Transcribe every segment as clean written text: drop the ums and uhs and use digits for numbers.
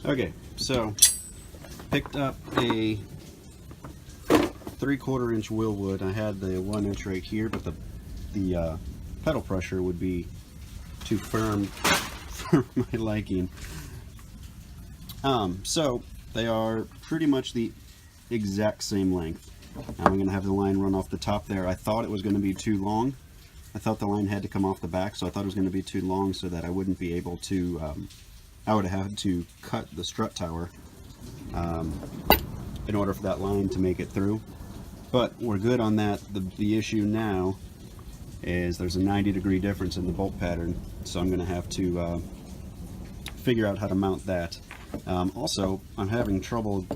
Okay, so picked up a 3/4 inch Willwood. I had the 1 inch right here, but the pedal pressure would be too firm for my liking. So they are pretty much the exact same length. Now I'm going to have the line run off the top there. I thought it was going to be too long. I thought the line had to come off the back, so I thought it was going to be too long so that I wouldn't be able to, I would have had to cut the strut tower in order for that line to make it through. But we're good on that. The issue now is there's a 90-degree difference in the bolt pattern, so I'm going to have to figure out how to mount that. Also, I'm having trouble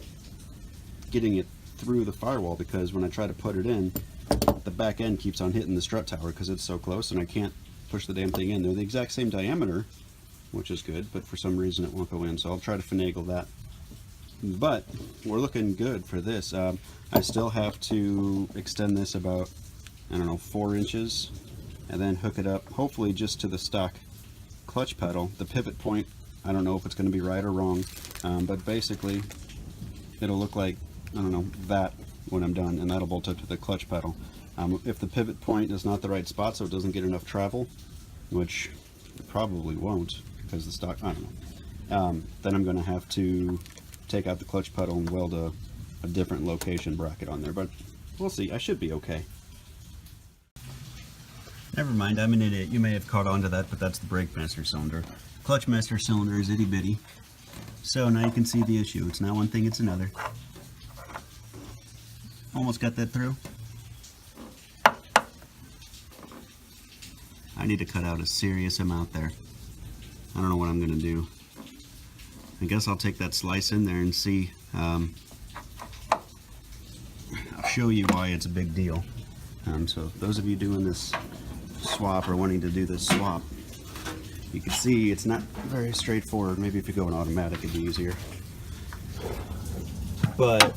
getting it through the firewall because when I try to put it in, the back end keeps on hitting the strut tower because it's so close and I can't push the damn thing in. They're the exact same diameter, which is good, but for some reason it won't go in, so I'll try to finagle that. But we're looking good for this. I still have to extend this about, I don't know, 4 inches and then hook it up, hopefully just to the stock clutch pedal. The pivot point, I don't know if it's going to be right or wrong, but basically it'll look like, I don't know, that when I'm done, and that'll bolt up to the clutch pedal. If the pivot point is not the right spot, so it doesn't get enough travel, which it probably won't because the stock, I don't know, then I'm going to have to take out the clutch pedal and weld a different location bracket on there, but we'll see. I should be okay. Never mind, I'm an idiot. You may have caught on to that, but that's the brake master cylinder. Clutch master cylinder is itty bitty. So now you can see the issue. It's not one thing, it's another. Almost got that through. I need to cut out a serious amount there. I don't know what I'm going to do. I guess I'll take that slice in there and see. I'll show you why it's a big deal. So those of you doing this swap or wanting to do this swap, you can see it's not very straightforward. Maybe if you go in automatic it'd be easier. But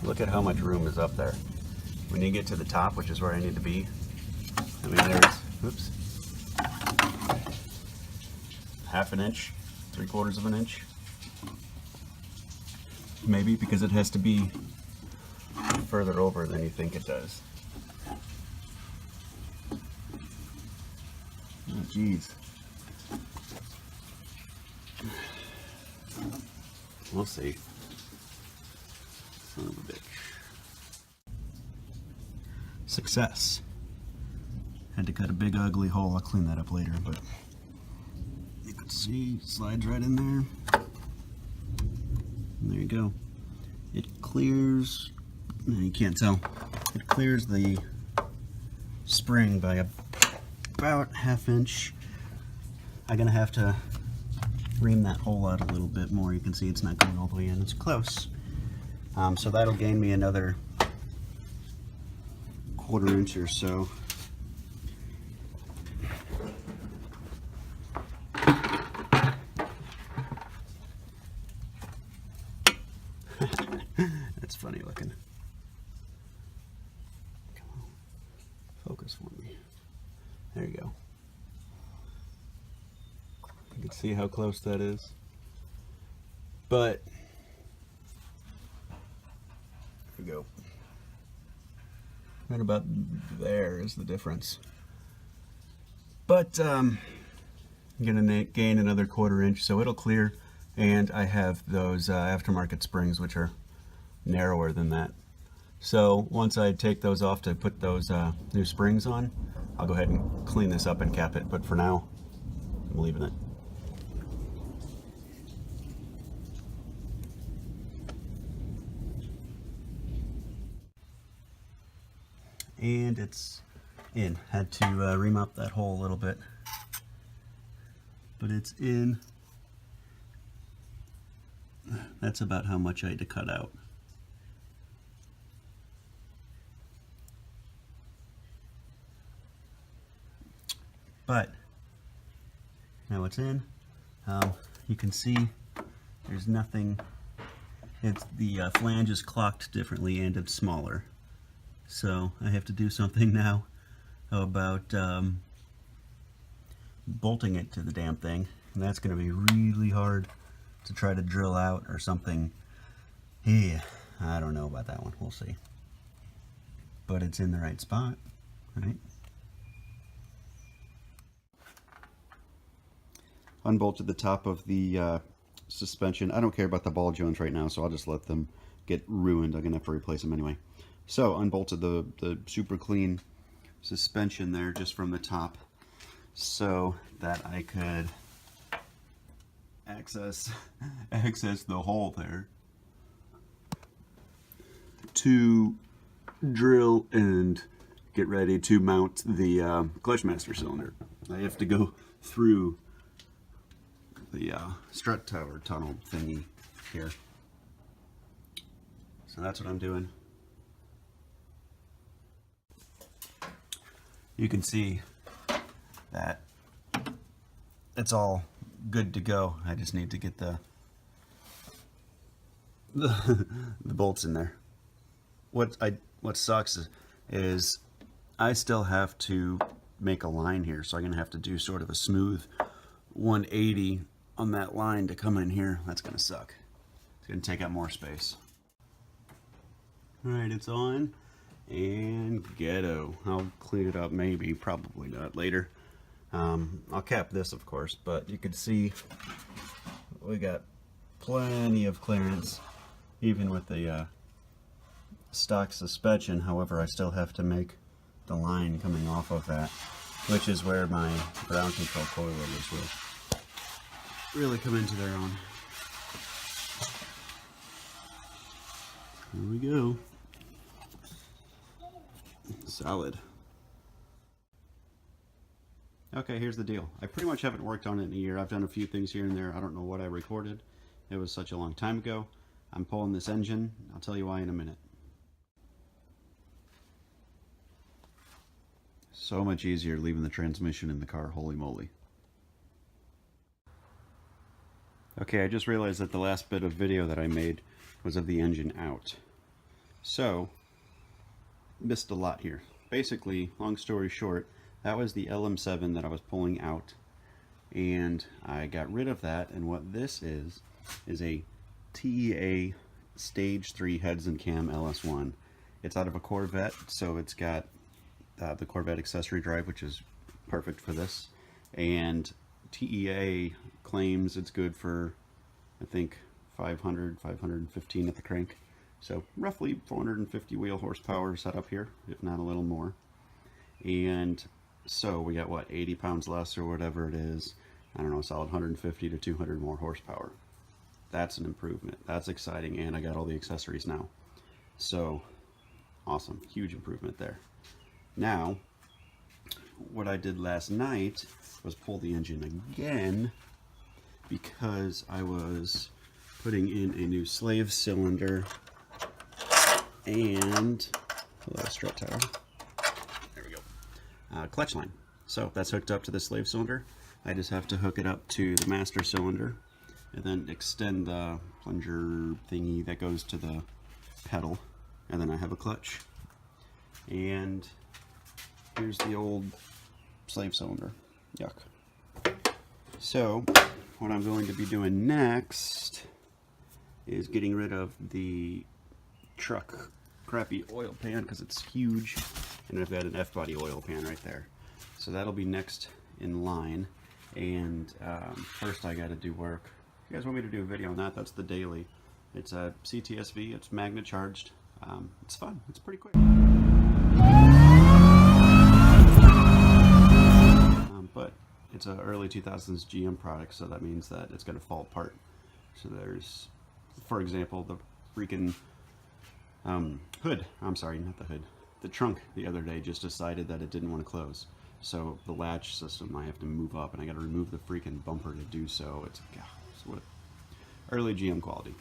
look at how much room is up there. When you get to the top, which is where I need to be, I mean there's, oops, 1/2 inch, 3/4 of an inch. Maybe because it has to be further over than you think it does. Oh, geez. We'll see. Son of a bitch. Success. Had to cut a big ugly hole. I'll clean that up later, but you can see it slides right in there. And there you go. It clears, no, you can't tell. It clears the spring by about 1/2 inch. I'm gonna have to ream that hole out a little bit more. You can see it's not going all the way in. It's close. So that'll gain me another 1/4 inch or so. That's funny looking. Come on, focus for me. There you go. You can see how close that is. But there we go. Right about there is the difference. But I'm gonna gain another 1/4 inch, so it'll clear. And I have those aftermarket springs, which are narrower than that. So once I take those off to put those new springs on, I'll go ahead and clean this up and cap it. But for now, I'm leaving it. And it's in. Had to ream up that hole a little bit, but it's in. That's about how much I had to cut out. But now it's in. You can see there's nothing. It's the flange is clocked differently and it's smaller. So I have to do something now about bolting it to the damn thing. And that's going to be really hard to try to drill out or something. Yeah, I don't know about that one. We'll see. But it's in the right spot, right? Unbolted the top of the suspension. I don't care about the ball joints right now, so I'll just let them get ruined. I'm going to have to replace them anyway. So unbolted the super clean suspension there just from the top so that I could access the hole there to drill and get ready to mount the clutch master cylinder. I have to go through the strut tower tunnel thingy here. So that's what I'm doing. You can see that it's all good to go. I just need to get the bolts in there. What sucks is I still have to make a line here, so I'm gonna have to do sort of a smooth 180 on that line to come in here. That's gonna suck. It's gonna take up more space. All right, it's on and ghetto. I'll clean it up, maybe, probably not later. I'll cap this, of course, but you can see we got plenty of clearance, even with the stock suspension. However, I still have to make the line coming off of that, which is where my ground control coilovers will really come into their own. Here we go. Solid. Okay, here's the deal. I pretty much haven't worked on it in a year. I've done a few things here and there. I don't know what I recorded. It was such a long time ago. I'm pulling this engine. I'll tell you why in a minute. So much easier leaving the transmission in the car, holy moly. Okay, I just realized that the last bit of video that I made was of the engine out. So, missed a lot here. Basically, long story short, that was the LM7 that I was pulling out, and I got rid of that, and what this is a TEA Stage 3 heads and cam LS1. It's out of a Corvette, so it's got the Corvette accessory drive, which is perfect for this, and TEA claims it's good for, I think, 515 at the crank. So roughly 450 wheel horsepower set up here, if not a little more. And so we got, what, 80 pounds less or whatever it is. I don't know, solid 150 to 200 more horsepower. That's an improvement. That's exciting, and I got all the accessories now. So awesome, huge improvement there. Now, what I did last night was pull the engine again because I was putting in a new slave cylinder and, hello, strut tower. There we go. Clutch line. So that's hooked up to the slave cylinder. I just have to hook it up to the master cylinder and then extend the plunger thingy that goes to the pedal, and then I have a clutch. And here's the old slave cylinder. Yuck. So what I'm going to be doing next is getting rid of the truck crappy oil pan because it's huge, and I've got an F-body oil pan right there. So that'll be next in line. And first I got to do work. If you guys want me to do a video on that, that's the daily. It's a CTSV. It's magnet charged. It's fun. It's pretty quick. But it's an early 2000s GM product, so that means that it's going to fall apart. So there's, for example, the freaking hood. I'm sorry, not the hood. The trunk the other day just decided that it didn't want to close. So the latch system I have to move up, and I got to remove the freaking bumper to do so. It's what early GM quality,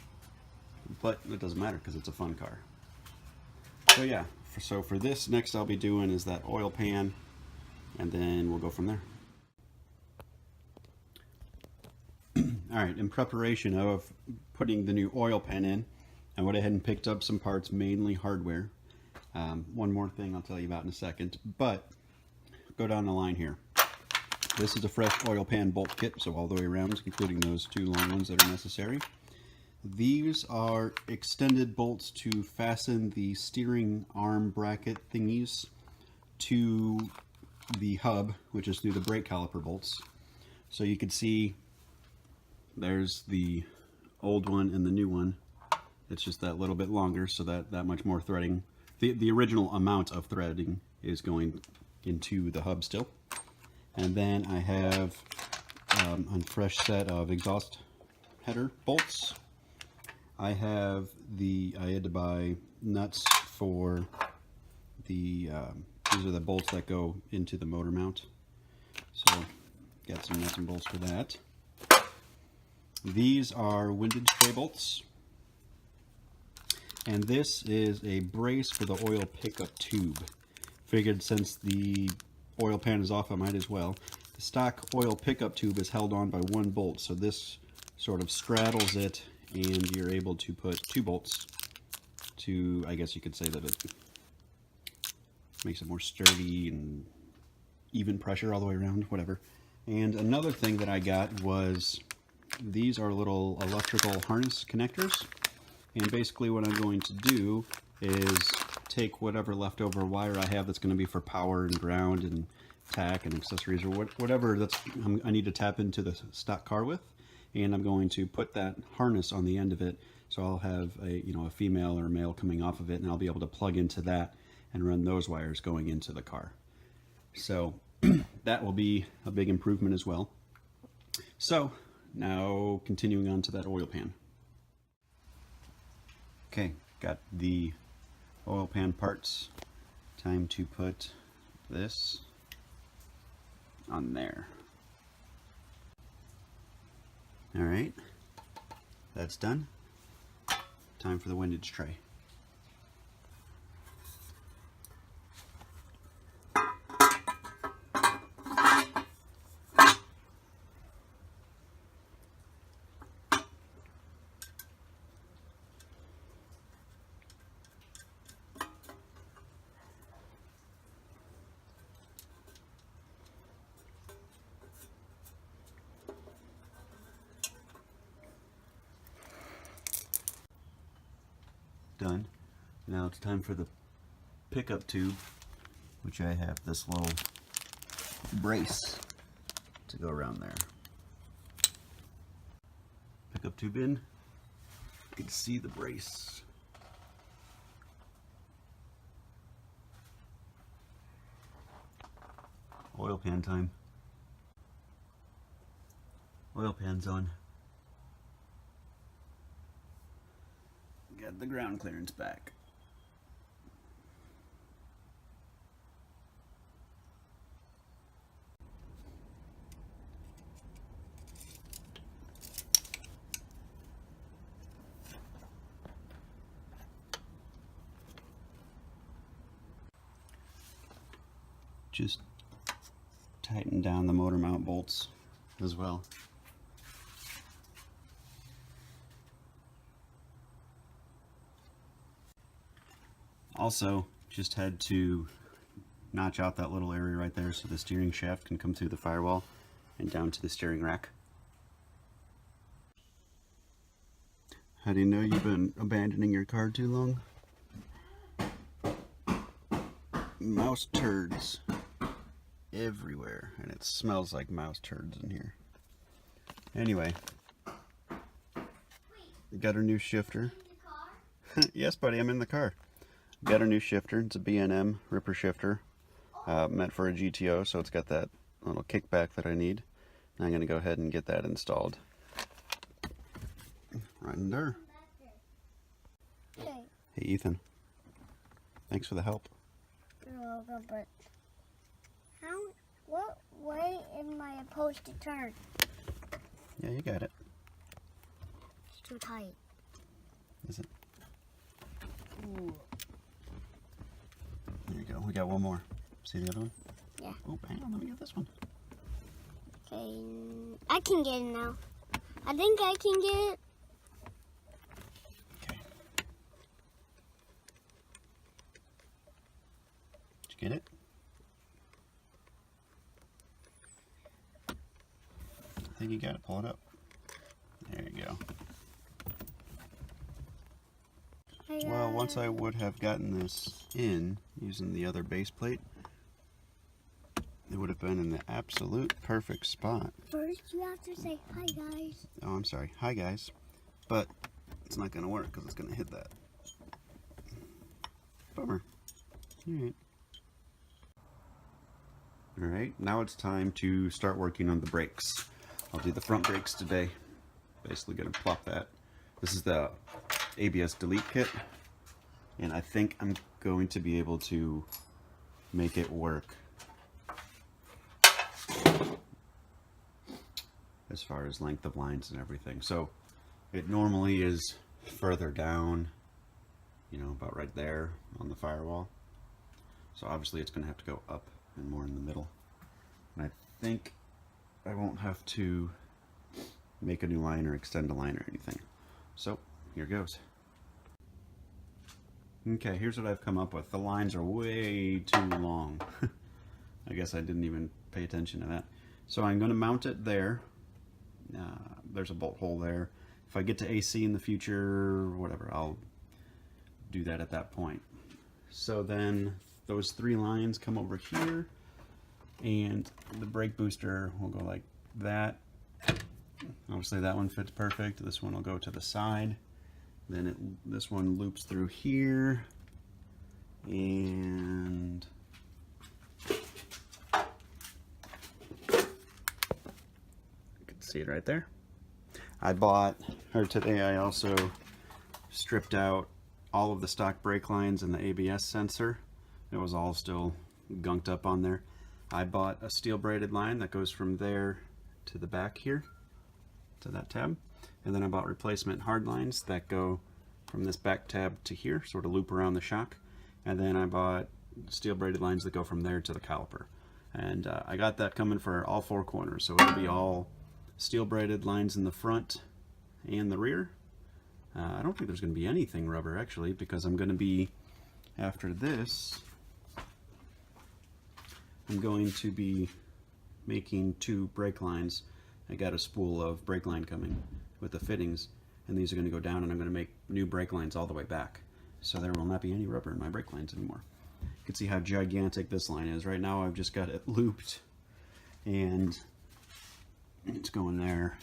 but it doesn't matter because it's a fun car. So yeah, so for this, next I'll be doing is that oil pan, and then we'll go from there. All right, in preparation of putting the new oil pan in, I went ahead and picked up some parts, mainly hardware. One more thing I'll tell you about in a second, but go down the line here. This is a fresh oil pan bolt kit, so all the way around, including those 2 long ones that are necessary. These are extended bolts to fasten the steering arm bracket thingies to the hub, which is through the brake caliper bolts. So you can see there's the old one and the new one. It's just that little bit longer, so that much more threading. The original amount of threading is going into the hub still. And then I have a fresh set of exhaust header bolts. I had to buy nuts for these are the bolts that go into the motor mount. So got some nuts and bolts for that. These are windage tray bolts. And this is a brace for the oil pickup tube. Figured since the oil pan is off, I might as well. The stock oil pickup tube is held on by 1 bolt, so this sort of straddles it, and you're able to put 2 bolts to, I guess you could say that it makes it more sturdy and even pressure all the way around, whatever. And another thing that I got was these are little electrical harness connectors. And basically what I'm going to do is take whatever leftover wire I have that's going to be for power and ground and tack and accessories or whatever I need to tap into the stock car with, and I'm going to put that harness on the end of it, so I'll have a female or male coming off of it, and I'll be able to plug into that and run those wires going into the car. So that will be a big improvement as well. So now continuing on to that oil pan. Okay, got the oil pan parts. Time to put this on there. All right, that's done. Time for the windage tray. Done. Now it's time for the pickup tube, which I have this little brace to go around there. Pickup tube in. You can see the brace. Oil pan time. Oil pan's on. Got the ground clearance back. Just tighten down the motor mount bolts as well. Also, just had to notch out that little area right there so the steering shaft can come through the firewall and down to the steering rack. How do you know you've been abandoning your car too long? Mouse turds everywhere, and it smells like mouse turds in here. Anyway, got our new shifter. Yes, buddy, I'm in the car. Got our new shifter. It's a B&M Ripper shifter, meant for a GTO, so it's got that little kickback that I need. And I'm going to go ahead and get that installed. Right in there. Hey, Ethan. Thanks for the help. You're welcome, but what way am I supposed to turn? Yeah, you got it. It's too tight. Is it? Ooh. There you go. We got one more. See the other one? Yeah. Oh, hang on. Let me get this one. Okay, I can get it now. I think I can get it. Okay. Did you get it? think you got it. Pull it up. There you go. Well, once I would have gotten this in using the other base plate, it would have been in the absolute perfect spot. First, you have to say hi, guys. Oh, I'm sorry. Hi, guys. But it's not going to work because it's going to hit that. Bummer. Alright. Alright, now it's time to start working on the brakes. I'll do the front brakes today. Basically going to plop that. This is the ABS delete kit. And I think I'm going to be able to make it work. As far as length of lines and everything. So it normally is further down, you know, about right there on the firewall. So obviously it's going to have to go up and more in the middle. And I think I won't have to make a new line or extend a line or anything. So here goes. Okay, here's what I've come up with. The lines are way too long. I guess I didn't even pay attention to that. So I'm going to mount it there. There's a bolt hole there. If I get to AC in the future, whatever, I'll do that at that point. So then those 3 lines come over here, and the brake booster will go like that. Obviously that one fits perfect. This one will go to the side. Then this one loops through here, and see it right there. Today I also stripped out all of the stock brake lines and the ABS sensor. It was all still gunked up on there. I bought a steel braided line that goes from there to the back here, to that tab. And then I bought replacement hard lines that go from this back tab to here, sort of loop around the shock. And then I bought steel braided lines that go from there to the caliper. And I got that coming for all 4 corners, so it'll be all steel braided lines in the front and the rear. I don't think there's going to be anything rubber actually, because I'm going to be, after this, I'm going to be making 2 brake lines. I got a spool of brake line coming with the fittings, and these are going to go down, and I'm going to make new brake lines all the way back. So there will not be any rubber in my brake lines anymore. You can see how gigantic this line is. Right now I've just got it looped, and it's going there.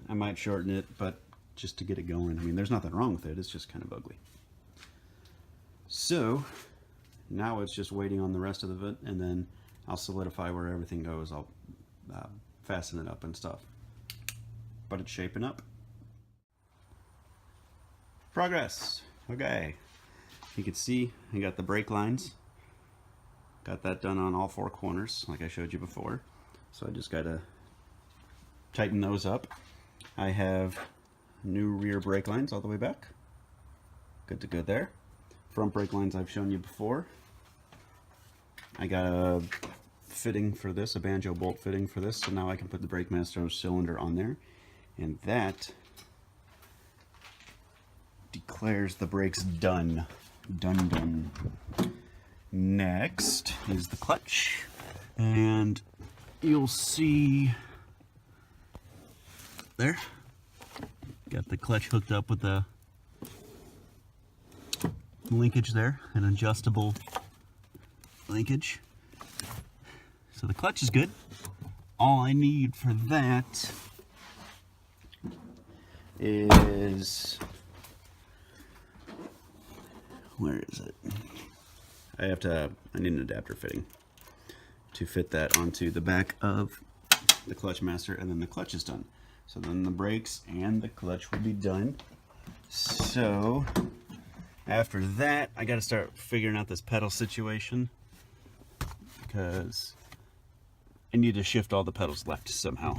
I might shorten it, but just to get it going. I mean, there's nothing wrong with it, it's just kind of ugly. So now it's just waiting on the rest of it, and then I'll solidify where everything goes. I'll fasten it up and stuff. But it's shaping up. Progress. Okay. You can see I got the brake lines. Got that done on all 4 corners, like I showed you before. So I just gotta tighten those up. I have new rear brake lines all the way back. Good to go there. Front brake lines I've shown you before. I got a fitting for this, a banjo bolt fitting for this, so now I can put the brake master cylinder on there, and that declares the brakes done. Done. Next is the clutch, and you'll see there, got the clutch hooked up with the linkage there, an adjustable linkage. So the clutch is good. All I need for that is, where is it? I need an adapter fitting to fit that onto the back of the clutch master, and then the clutch is done. So then the brakes and the clutch will be done. So after that, I got to start figuring out this pedal situation, because I need to shift all the pedals left somehow.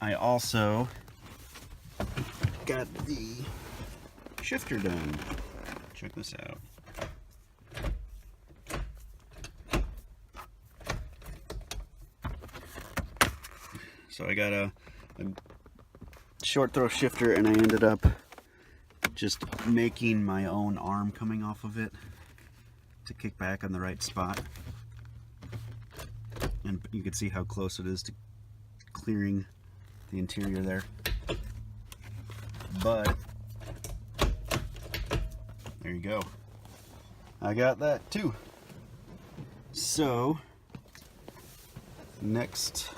I also got the shifter done. Check this out. So I got a short throw shifter, and I ended up just making my own arm coming off of it to kick back on the right spot. And you can see how close it is to clearing the interior there. But there you go. I got that too. So next,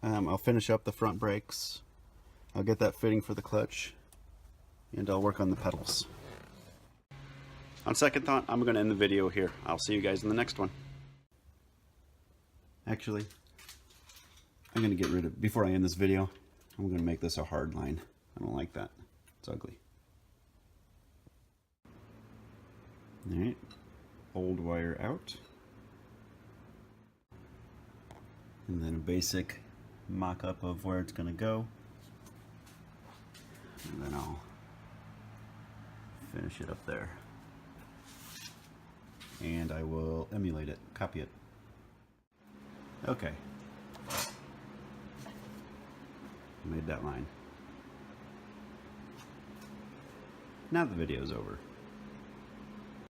I'll finish up the front brakes. I'll get that fitting for the clutch, and I'll work on the pedals. On second thought, I'm going to end the video here. I'll see you guys in the next one. Actually, I'm going to get rid of, before I end this video, I'm going to make this a hard line. I don't like that. It's ugly. Alright, old wire out. And then a basic mock-up of where it's going to go. And then I'll finish it up there. And I will emulate it, copy it. Okay. Made that line. Now the video's over.